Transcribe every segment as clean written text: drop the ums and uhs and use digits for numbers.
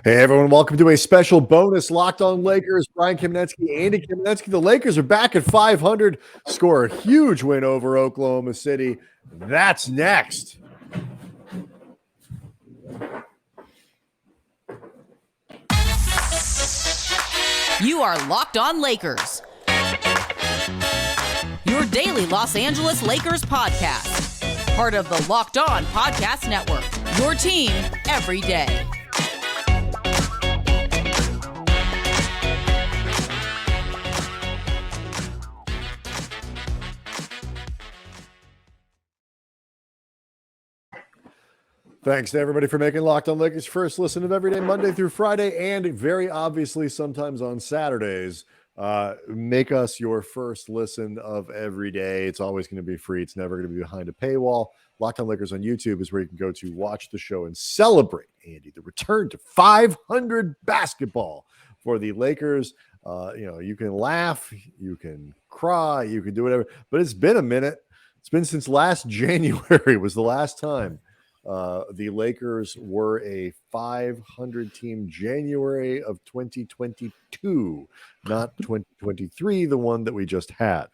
Hey everyone, welcome to a special bonus Locked On Lakers. Brian Kamenetsky, Andy Kamenetsky. The Lakers are back at 500, score a huge win over Oklahoma City. That's next. You are Locked On Lakers, your daily Los Angeles Lakers podcast. Part of the Locked On Podcast Network, your team every day. Thanks to everybody for making Locked On Lakers first listen of every day, Monday through Friday, and very obviously sometimes on Saturdays. Make us your first listen of every day. It's always going to be free. It's never going to be behind a paywall. Locked On Lakers on YouTube is where you can go to watch the show and celebrate, Andy, the return to 500 basketball for the Lakers. You can laugh, you can cry, you can do whatever, but it's been a minute. It's been since last January was the last time the Lakers were a 500 team, January of 2022, not 2023, the one that we just had.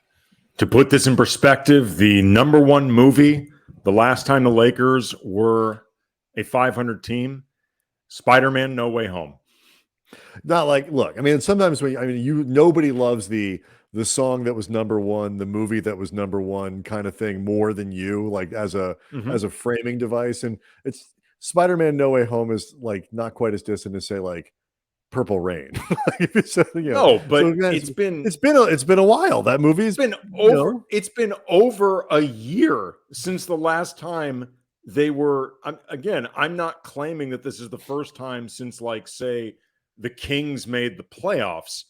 To put this in perspective, the number one movie, the last time the Lakers were a 500 team, SpiderMan No Way Home. Not like, look, I mean, sometimes nobody loves the song that was number one, the movie that was number one kind of thing more than you, like as a framing device. And it's Spider-Man No Way Home is like not quite as distant as say like Purple Rain. It's been a while. That movie has been over. It's been over a year since the last time they were. I'm not claiming that this is the first time since, like, say, the Kings made the playoffs.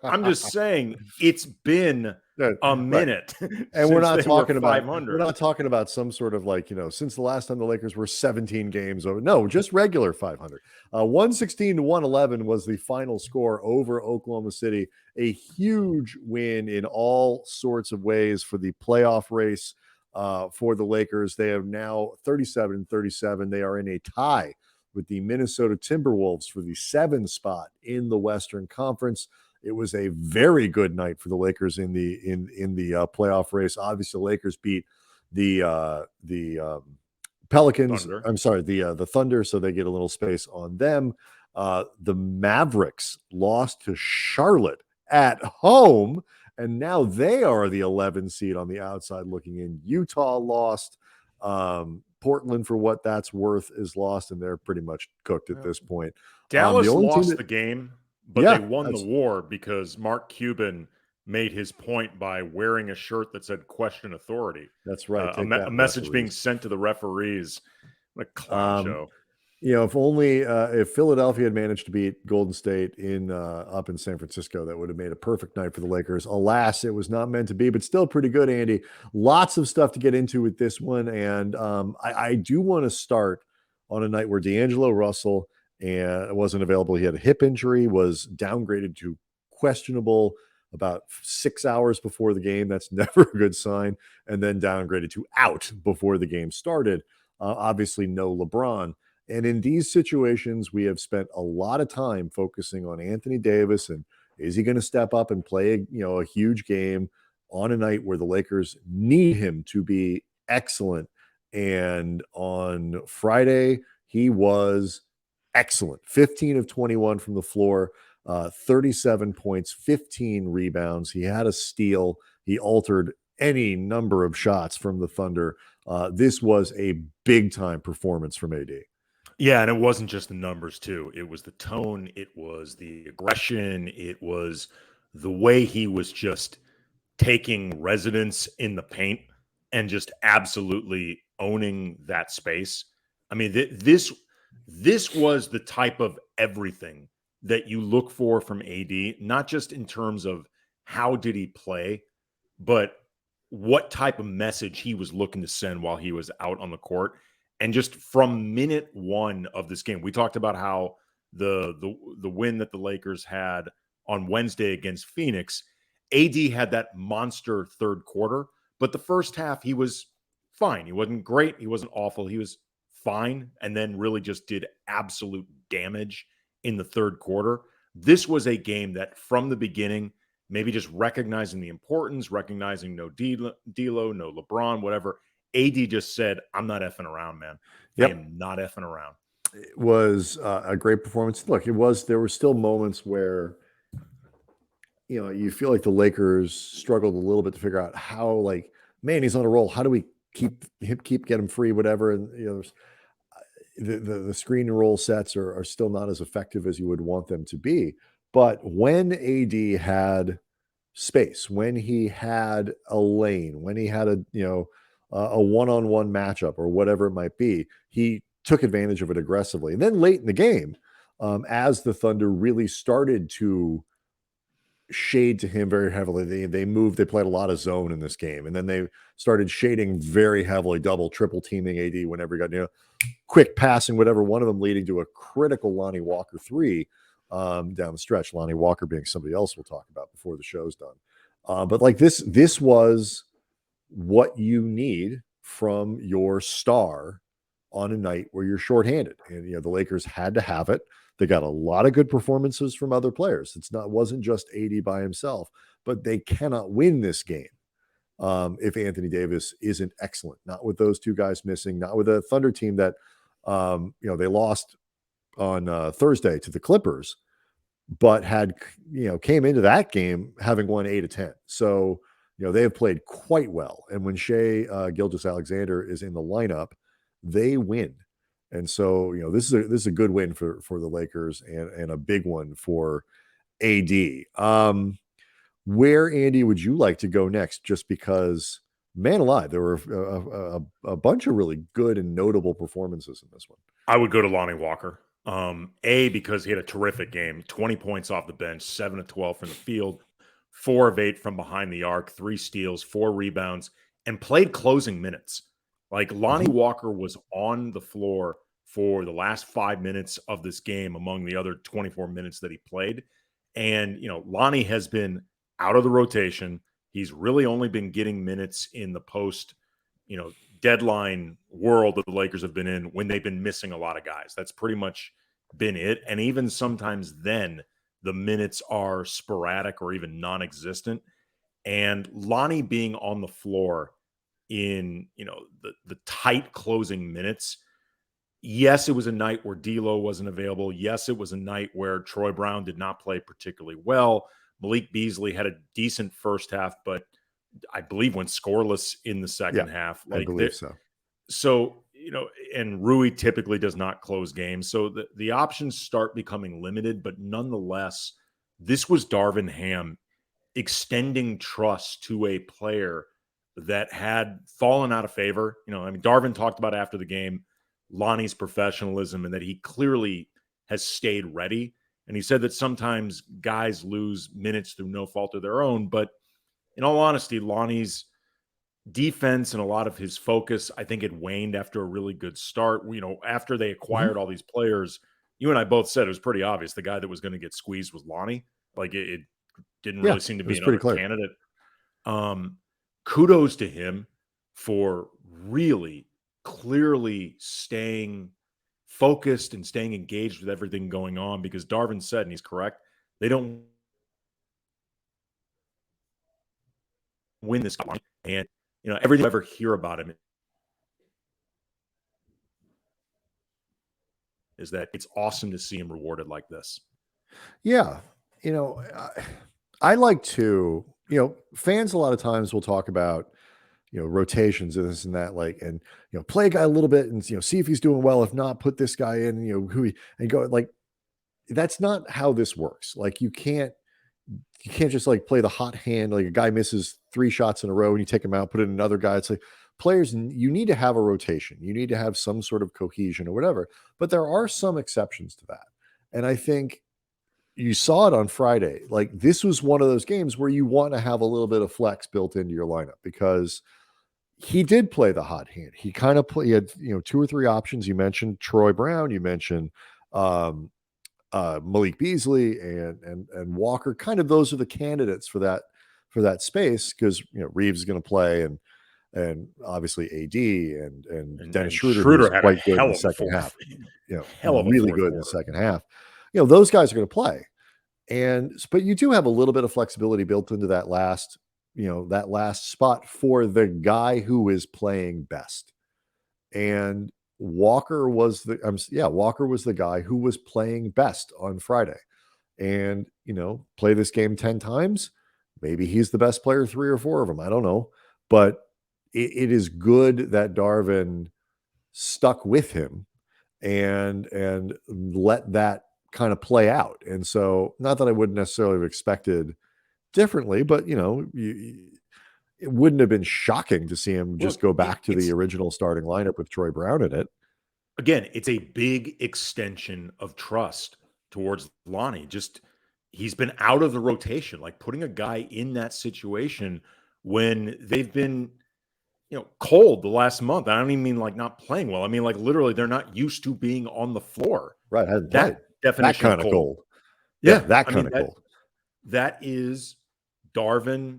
I'm just saying it's been a minute. Right. And we're not talking about 500. We're not talking about some sort of like, since the last time the Lakers were 17 games over. No, just regular 500. 116-111 was the final score over Oklahoma City. A huge win in all sorts of ways for the playoff race for the Lakers. They have now 37-37. They are in a tie with the Minnesota Timberwolves for the 7th spot in the Western Conference. It was a very good night for the Lakers in the playoff race. Obviously, the Lakers beat the Pelicans. Thunder. I'm sorry, the Thunder, so they get a little space on them. The Mavericks lost to Charlotte at home, and now they are the 11 seed on the outside looking in. Utah lost. Portland, for what that's worth, is lost, and they're pretty much cooked at this point. Dallas lost the game, but they won the war because Mark Cuban made his point by wearing a shirt that said "Question Authority." That's right. A message being sent to the referees. What a clown show. If Philadelphia had managed to beat Golden State up in San Francisco, that would have made a perfect night for the Lakers. Alas, it was not meant to be, but still pretty good, Andy. Lots of stuff to get into with this one, and I do want to start on a night where D'Angelo Russell wasn't available. He had a hip injury, was downgraded to questionable about 6 hours before the game. That's never a good sign. And then downgraded to out before the game started. Obviously, no LeBron. And in these situations, we have spent a lot of time focusing on Anthony Davis and is he going to step up and play, a huge game on a night where the Lakers need him to be excellent. And on Friday, he was excellent. 15 of 21 from the floor, 37 points, 15 rebounds. He had a steal. He altered any number of shots from the Thunder. This was a big-time performance from AD. Yeah, and it wasn't just the numbers, too. It was the tone. It was the aggression. It was the way he was just taking residence in the paint and just absolutely owning that space. I mean, this was the type of everything that you look for from AD, not just in terms of how did he play, but what type of message he was looking to send while he was out on the court. And just from minute one of this game, we talked about how the win that the Lakers had on Wednesday against Phoenix, AD had that monster third quarter, but the first half he was fine. He wasn't great. He wasn't awful. He was fine. And then really just did absolute damage in the third quarter. This was a game that from the beginning, maybe just recognizing the importance, recognizing no D'Lo, no LeBron, whatever. AD just said, I'm not effing around, man. Yep. I am not effing around. It was a great performance. Look, there were still moments where, you feel like the Lakers struggled a little bit to figure out how, like, man, he's on a roll. How do we get him free, whatever? And, the screen and roll sets are still not as effective as you would want them to be. But when AD had space, when he had a lane, when he had a one-on-one matchup or whatever it might be, he took advantage of it aggressively. And then late in the game, as the Thunder really started to shade to him very heavily, they played a lot of zone in this game, and then they started shading very heavily, double, triple teaming AD whenever he got quick passing, whatever, one of them leading to a critical Lonnie Walker III down the stretch. Lonnie Walker being somebody else we'll talk about before the show's done. But like this was what you need from your star on a night where you're shorthanded. And, the Lakers had to have it. They got a lot of good performances from other players. Wasn't just AD by himself, but they cannot win this game if Anthony Davis isn't excellent. Not with those two guys missing, not with a Thunder team that, they lost on Thursday to the Clippers, but came into that game having won 8-10. So, they have played quite well. And when Shai Gilgeous-Alexander is in the lineup, they win. And so, this is a good win for the Lakers and a big one for AD. Where, Andy, would you like to go next? Just because, man alive, there were a bunch of really good and notable performances in this one. I would go to Lonnie Walker. Because he had a terrific game, 20 points off the bench, 7 of 12 from the field, 4 of 8 from behind the arc, 3 steals, 4 rebounds, and played closing minutes. Like, Lonnie Walker was on the floor for the last 5 minutes of this game among the other 24 minutes that he played. And, Lonnie has been out of the rotation. He's really only been getting minutes in the post, deadline world that the Lakers have been in when they've been missing a lot of guys. That's pretty much been it. And even sometimes then the minutes are sporadic or even non-existent. And Lonnie being on the floor in, the tight closing minutes. Yes, it was a night where D'Lo wasn't available. Yes, it was a night where Troy Brown did not play particularly well. Malik Beasley had a decent first half, but I believe went scoreless in the second half. I believe so. So, and Rui typically does not close games. So the options start becoming limited, but nonetheless, this was Darvin Ham extending trust to a player that had fallen out of favor. Darvin talked about after the game, Lonnie's professionalism and that he clearly has stayed ready. And he said that sometimes guys lose minutes through no fault of their own, but in all honesty, Lonnie's defense and a lot of his focus, I think it waned after a really good start. After they acquired all these players, you and I both said it was pretty obvious the guy that was going to get squeezed was Lonnie. Like it didn't really seem to be another candidate. Kudos to him for really clearly staying focused and staying engaged with everything going on, because Darvin said, and he's correct, they don't win this game. And everything you ever hear about him is that it's awesome to see him rewarded like this. Yeah. I like to, fans a lot of times will talk about, rotations and this and that, like, and, play a guy a little bit and, see if he's doing well. If not, put this guy in, and go, like, that's not how this works. Like, you can't just like play the hot hand. Like, a guy misses 3 shots in a row and you take him out, put in another guy. It's like, players, you need to have a rotation. You need to have some sort of cohesion or whatever, but there are some exceptions to that. And I think you saw it on Friday. Like, this was one of those games where you want to have a little bit of flex built into your lineup, because he did play the hot hand. He kind of he had, 2 or 3 options. You mentioned Troy Brown, you mentioned Malik Beasley and Walker. Kind of those are the candidates for that space, because Reeves is going to play, and obviously AD and Dennis Schröder had quite a good hell in of the second fourth. half. Hell of a really fourth good quarter. in the second half. those guys are going to play. But you do have a little bit of flexibility built into that last spot for the guy who is playing best. And Walker was the guy who was playing best on Friday. And, play this game 10 times. Maybe he's the best player, 3 or 4 of them. I don't know. But it is good that Darvin stuck with him and let that kind of play out. And so, not that I wouldn't necessarily have expected differently, but it wouldn't have been shocking to see him just go back to the original starting lineup with Troy Brown in it. Again, it's a big extension of trust towards Lonnie. Just he's been out of the rotation, like putting a guy in that situation when they've been cold the last month. I don't even mean like not playing well. I mean, like literally they're not used to being on the floor. Right. That definition that kind of cold. Yeah. That kind of cold. That is Darvin,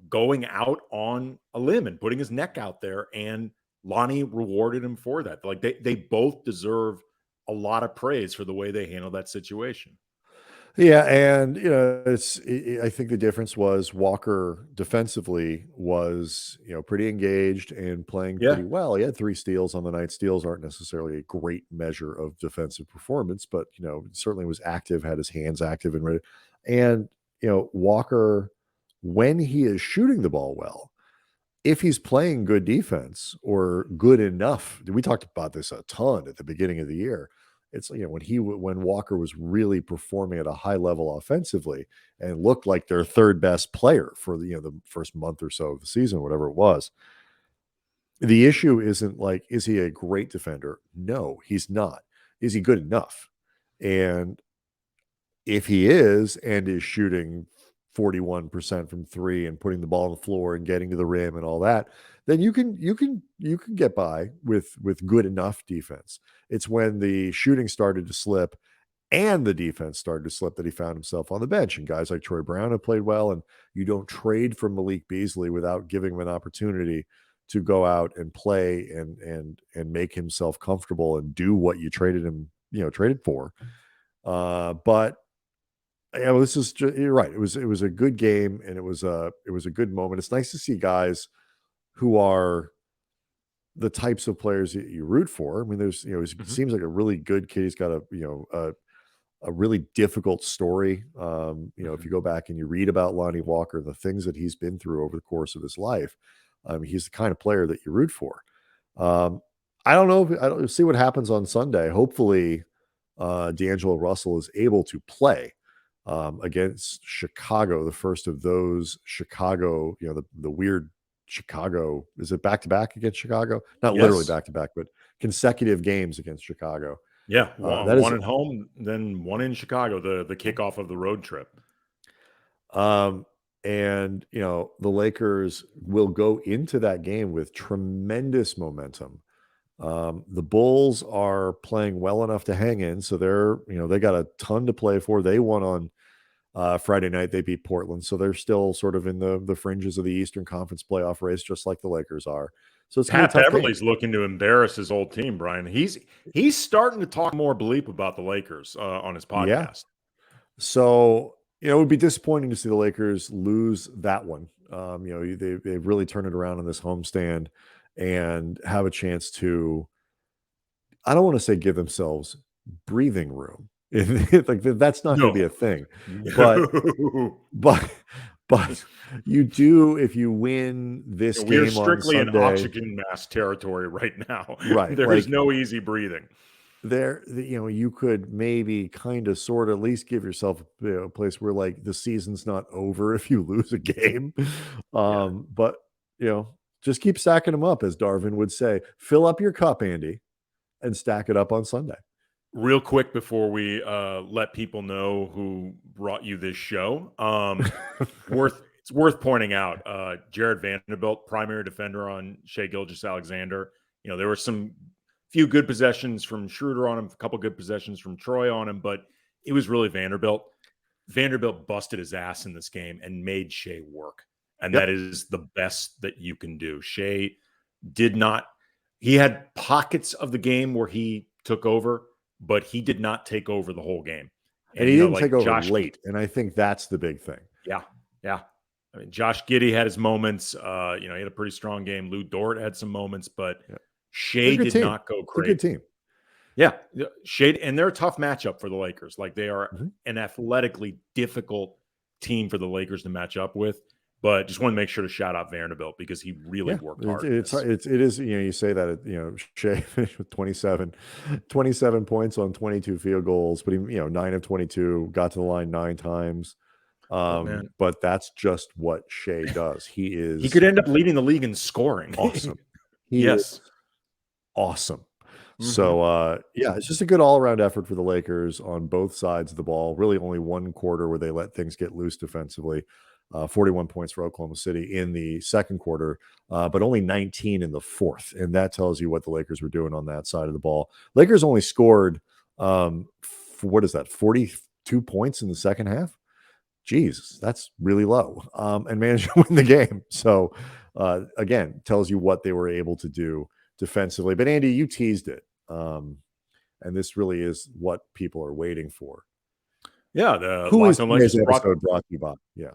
going out on a limb and putting his neck out there, and Lonnie rewarded him for that. Like they both deserve a lot of praise for the way they handled that situation. Yeah, and I think the difference was Walker defensively was pretty engaged and playing pretty well. He had 3 steals on the night. Steals aren't necessarily a great measure of defensive performance, but certainly was active, had his hands active and ready. And Walker, when he is shooting the ball well, if he's playing good defense or good enough, we talked about this a ton at the beginning of the year. It's when Walker was really performing at a high level offensively and looked like their third best player for the first month or so of the season, whatever it was. The issue isn't like, is he a great defender? No, he's not. Is he good enough? And if he is and is shooting 41% from 3 and putting the ball on the floor and getting to the rim and all that, then you can get by with good enough defense. It's when the shooting started to slip and the defense started to slip that he found himself on the bench. And guys like Troy Brown have played well, and you don't trade for Malik Beasley without giving him an opportunity to go out and play and make himself comfortable and do what you traded for. But this is just, you're right. It was a good game, and it was a good moment. It's nice to see guys who are the types of players that you root for. I mean, there's it seems like a really good kid. He's got a really difficult story. If you go back and you read about Lonnie Walker, the things that he's been through over the course of his life, he's the kind of player that you root for. I don't know. I don't see what happens on Sunday. Hopefully, D'Angelo Russell is able to play against Chicago, the first of those Chicago, the weird Chicago. Is it back-to-back against Chicago? Not literally back-to-back, but consecutive games against Chicago. Yeah, one at home, then one in Chicago, the kickoff of the road trip. And the Lakers will go into that game with tremendous momentum. The Bulls are playing well enough to hang in, so they got a ton to play for. They won on Friday night. They beat Portland, so they're still sort of in the fringes of the Eastern Conference playoff race, just like the Lakers are. So it's Pat Beverly's looking to embarrass his old team, Brian. He's starting to talk more bleep about the Lakers on his podcast. Yeah. So it would be disappointing to see the Lakers lose that one. They've really turned it around in this homestand and have a chance to, I don't want to say give themselves breathing room. Like that's not going to be a thing, but you do if you win this game. We're strictly on in Sunday, oxygen mask territory right now. Right, There's no easy breathing. You could maybe kind of sort of at least give yourself a place where like the season's not over if you lose a game. But just keep stacking them up, as Darvin would say. Fill up your cup, Andy, and stack it up on Sunday. Real quick before we let people know who brought you this show, it's worth pointing out, Jared Vanderbilt, primary defender on Shai Gilgeous-Alexander. There were few good possessions from Schröder on him, a couple good possessions from Troy on him, but it was really Vanderbilt. Vanderbilt busted his ass in this game and made Shai work. And that is the best that you can do. Shai he had pockets of the game where he took over, but he did not take over the whole game. And he didn't like take over Josh late. And I think that's the big thing. Yeah. Yeah. I mean, Josh Giddey had his moments. He had a pretty strong game. Lou Dort had some moments, but Shai did not go crazy. It's a good team. Yeah. Shai, and they're a tough matchup for the Lakers. Like, they are an athletically difficult team for the Lakers to match up with. But just want to make sure to shout out Vanderbilt because he really worked hard. It is, you say that, Shai finished with 27 points on 22 field goals, but he, 9 of 22, got to the line 9 times. But that's just what Shai does. He could end up leading the league in scoring. Awesome. He is awesome. So, it's just a good all-around effort for the Lakers on both sides of the ball. Really only one quarter where they let things get loose defensively. 41 points for Oklahoma City in the second quarter, but only 19 in the fourth. And that tells you what the Lakers were doing on that side of the ball. Lakers only scored, 42 points in the second half. Jeez, that's really low, and managed to win the game. So, again, tells you what they were able to do defensively. But Andy, you teased it. And this really is what people are waiting for. Yeah. The Who is today's episode brought to you by? Yeah.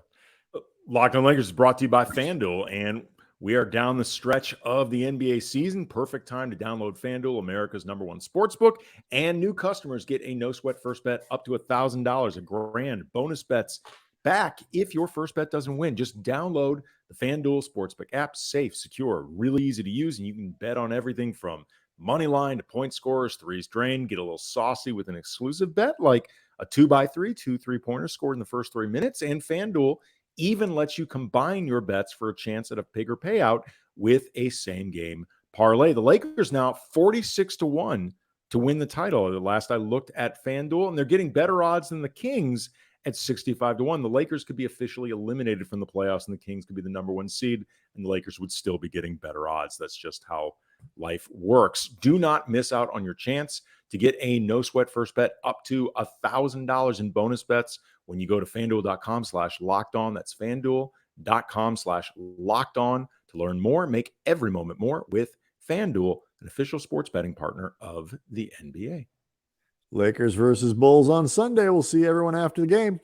Locked On Lakers is brought to you by FanDuel, and we are down the stretch of the NBA season. Perfect time to download FanDuel, America's #1 sportsbook, and new customers get a no-sweat first bet up to $1,000, a grand bonus bets back if your first bet doesn't win. Just download the FanDuel Sportsbook app. Safe, secure, really easy to use, and you can bet on everything from money line to point scorers, threes drained. Get a little saucy with an exclusive bet like a 2x3, 2 3-pointers scored in the first 3 minutes, and FanDuel even lets you combine your bets for a chance at a bigger payout with a same game parlay. The Lakers now 46-1 to win the title. The last I looked at FanDuel, and they're getting better odds than the Kings at 65-1. The Lakers could be officially eliminated from the playoffs, and the Kings could be the #1 seed, and the Lakers would still be getting better odds. That's just how life works. Do not miss out on your chance to get a no-sweat first bet up to $1,000 in bonus bets when you go to FanDuel.com/lockedon. That's FanDuel.com/lockedon to learn more. Make every moment more with FanDuel, an official sports betting partner of the NBA. Lakers versus Bulls on Sunday. We'll see everyone after the game.